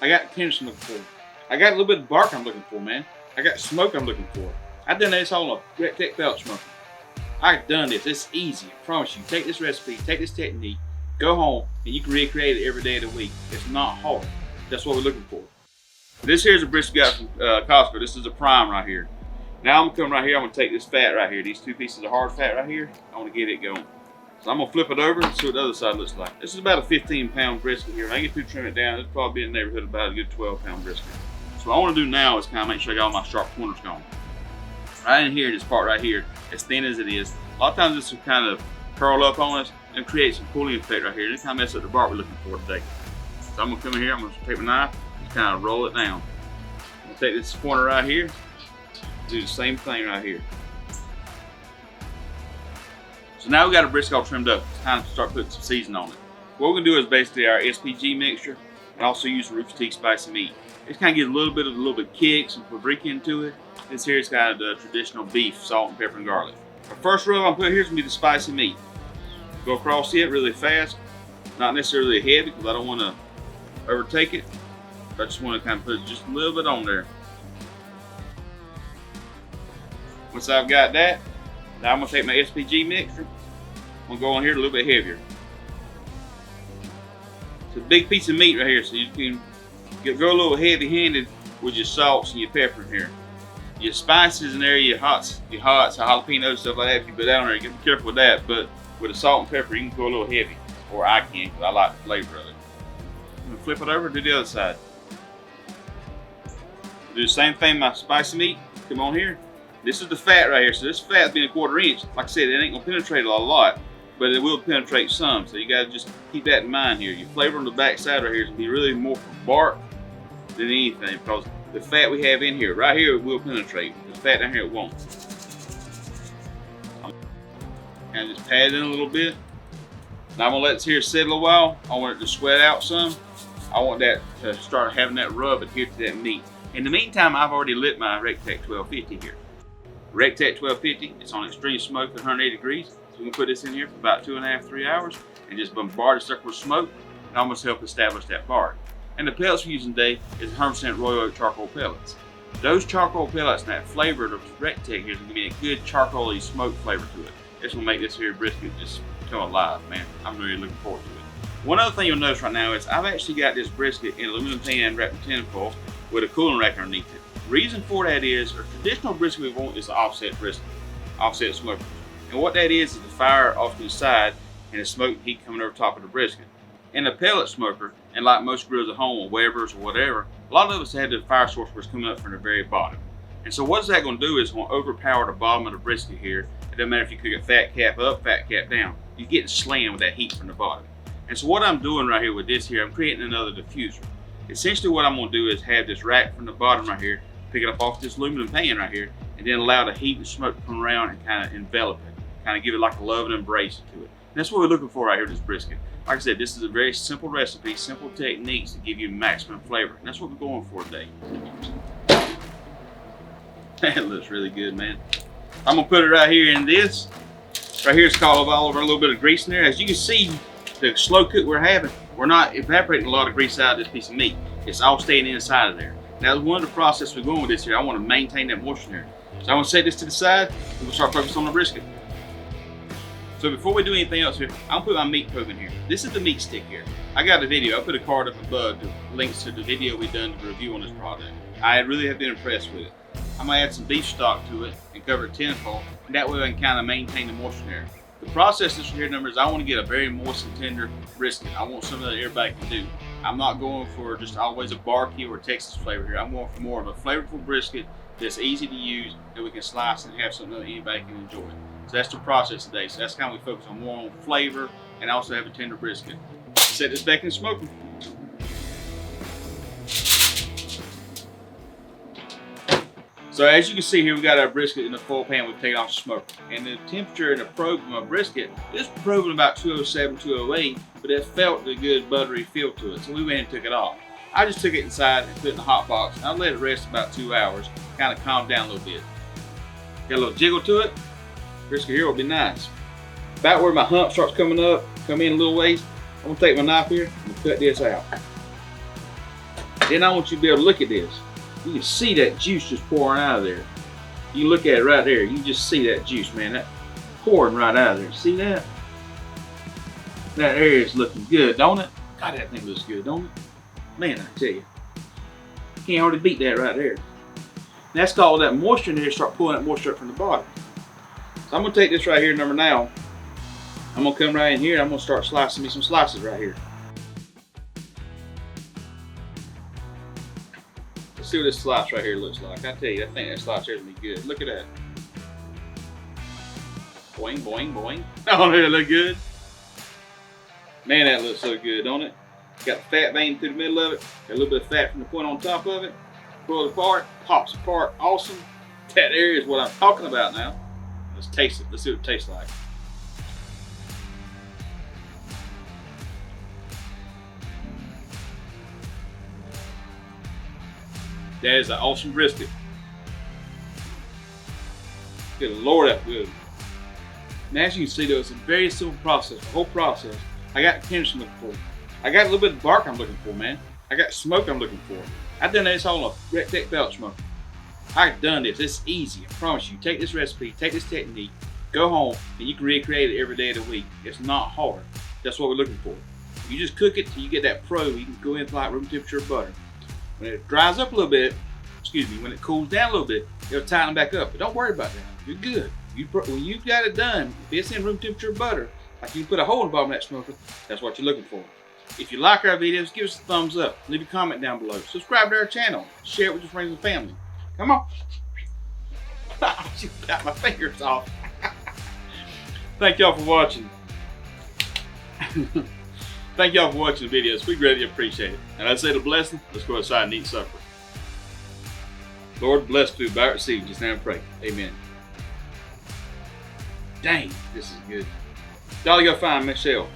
I got tenderness I'm looking for. I got a little bit of bark I'm looking for, man. I got smoke I'm looking for. I've done this all on a Rectech pellet smoker. I've done this. It's easy. I promise you. Take this recipe, take this technique, go home, and you can recreate it every day of the week. It's not hard. That's what we're looking for. This here's a brisket got from Costco. This is a prime right here. Now I'm gonna come right here. I'm gonna take this fat right here. These two pieces of hard fat right here. I want to get it going. So I'm gonna flip it over and see what the other side looks like. This is about a 15-pound brisket here. When I get through trimming it down, it'll probably be in the neighborhood of about a good 12-pound brisket. So what I want to do now is kind of make sure I got all my sharp corners gone. Right in here, this part right here, as thin as it is, a lot of times this will kind of curl up on us and create some cooling effect right here. This kind of mess up the bark we're looking for today. So I'm gonna come in here, I'm gonna take my knife, just kind of roll it down. I'm gonna take this corner right here, do the same thing right here. So now we got a brisket all trimmed up. It's time to start putting some seasoning on it. What we're gonna do is basically our SPG mixture and also use the Roots Teak spicy meat. It's kind of get a little bit of kick, some paprika into it. This here is kind of the traditional beef, salt and pepper and garlic. The first rub I'm putting here is gonna be the spicy meat. Go across it really fast, not necessarily heavy because I don't want to overtake it. I just want to kind of put just a little bit on there. Once I've got that, now I'm gonna take my SPG mixture. I'm gonna go on here a little bit heavier. It's a big piece of meat right here, so you can go a little heavy-handed with your salts and your pepper in here. Your spices in there, your hots, jalapenos, stuff like that. If you put that on there, you gotta be careful with that. But with the salt and pepper, you can go a little heavy, or I can, because I like the flavor of it. I'm gonna flip it over and do the other side. Do the same thing with my spicy meat. Come on here. This is the fat right here. So this fat's being a 1/4 inch. Like I said, it ain't gonna penetrate a lot, but it will penetrate some. So you gotta just keep that in mind here. Your flavor on the back side right here is gonna be really more for bark than anything, because the fat we have in here, right here, it will penetrate. The fat down here, it won't. And just pat it in a little bit. Now I'm gonna let this here settle a while. I want it to sweat out some. I want that to start having that rub adhere to that meat. In the meantime, I've already lit my Rectech 1250 here. Rectech 1250, it's on extreme smoke at 180 degrees. So we can put this in here for about 2.5 to 3 hours and just bombard the sucker with smoke and almost help establish that bark. And the pellets we're using today is 100% royal oak charcoal pellets. Those charcoal pellets and that flavor of the Rectech here is gonna give me a good charcoaly smoke flavor to it. It's gonna make this here brisket just come alive, man. I'm really looking forward to it. One other thing you'll notice right now is I've actually got this brisket in aluminum pan wrapped in tin foil with a cooling rack underneath it. Reason for that is a traditional brisket we want is an offset brisket, offset smoker. And what that is the fire off to the side and the smoke and heat coming over top of the brisket. In a pellet smoker, and like most grills at home or Weber's or whatever, a lot of us have the fire source where it's coming up from the very bottom. And so what's that going to do is it's going to overpower the bottom of the brisket here. It doesn't matter if you cook it fat cap up, fat cap down. You're getting slammed with that heat from the bottom. And so what I'm doing right here with this here, I'm creating another diffuser. Essentially what I'm going to do is have this rack from the bottom right here, pick it up off this aluminum pan right here, and then allow the heat and smoke to come around and kind of envelop it, kind of give it like a love and embrace to it. And that's what we're looking for right here with this brisket. Like I said, this is a very simple recipe, simple techniques to give you maximum flavor. And that's what we're going for today. That looks really good, man. I'm gonna put it right here in this. Right here, it's called all over a little bit of grease in there. As you can see, the slow cook we're having, we're not evaporating a lot of grease out of this piece of meat. It's all staying inside of there. Now, one of the processes we're going with this here, I want to maintain that moisture there. So I'm gonna set this to the side, and we'll start focusing on the brisket. So before we do anything else here, I'm gonna put my meat probe in here. This is the meat stick here. I got a video, I'll put a card up above, the links to the video we've done to review on this product. I really have been impressed with it. I'm gonna add some beef stock to it and cover it tin foil, and that way I can kind of maintain the moisture there. The process this here, numbers, I want to get a very moist and tender brisket. I want something that everybody can do. I'm not going for just always a barbecue or Texas flavor here. I'm going for more of a flavorful brisket that's easy to use, that we can slice and have something that anybody can enjoy. So that's the process today. So that's kind of we focus on more on flavor and also have a tender brisket. Set this back in the smoker. So as you can see here, we got our brisket in the full pan we've taken off the smoker. And the temperature in the probe of my brisket is probing about 207, 208, but it felt the good buttery feel to it. So we went and took it off. I just took it inside and put it in the hot box. And I let it rest about 2 hours, kind of calm down a little bit. Got a little jiggle to it. Brisket here will be nice. About where my hump starts coming up, come in a little ways, I'm gonna take my knife here and cut this out. Then I want you to be able to look at this. You can see that juice just pouring out of there. You look at it right there. You just see that juice, man. That pouring right out of there. See that? That area is looking good, don't it? God, that thing looks good, don't it? Man, I tell you. Can't hardly beat that right there. And that's called that moisture in there. Start pulling that moisture up from the bottom. So I'm going to take this right here, number now. I'm going to come right in here. I'm going to start slicing me some slices right here. Let's see what this slice right here looks like. I tell you, I think that slice here is going to be good. Look at that. Boing, boing, boing. Oh, doesn't that look good? Man, that looks so good, don't it? Got the fat vein through the middle of it. Got a little bit of fat from the point on top of it. Pull it apart, pops apart, awesome. That area is what I'm talking about now. Let's taste it. Let's see what it tastes like. That is an awesome brisket. Good Lord, that's good. And as you can see, though, it's a very simple process. The whole process. I got the tension I'm looking for. I got a little bit of bark I'm looking for, man. I got smoke I'm looking for. I've done this all on a Rectech pellet smoker. I've done this. It's easy. I promise you. Take this recipe, take this technique, go home, and you can recreate it every day of the week. It's not hard. That's what we're looking for. You just cook it till you get that pro. You can go in for like room temperature butter. When it dries up a little bit, when it cools down a little bit, it'll tighten back up. But don't worry about that. You're good. When you've got it done, if it's in room temperature butter, like you put a hole in the bottom of that smoker, that's what you're looking for. If you like our videos, give us a thumbs up. Leave a comment down below. Subscribe to our channel. Share it with your friends and family. Come on. I just got my fingers off. Thank y'all for watching. Thank y'all for watching the videos. We greatly appreciate it. And I say the blessing, let's go outside and eat supper. Lord, bless food by our seed. Just now and pray. Amen. Dang, this is good. Y'all go find Michelle.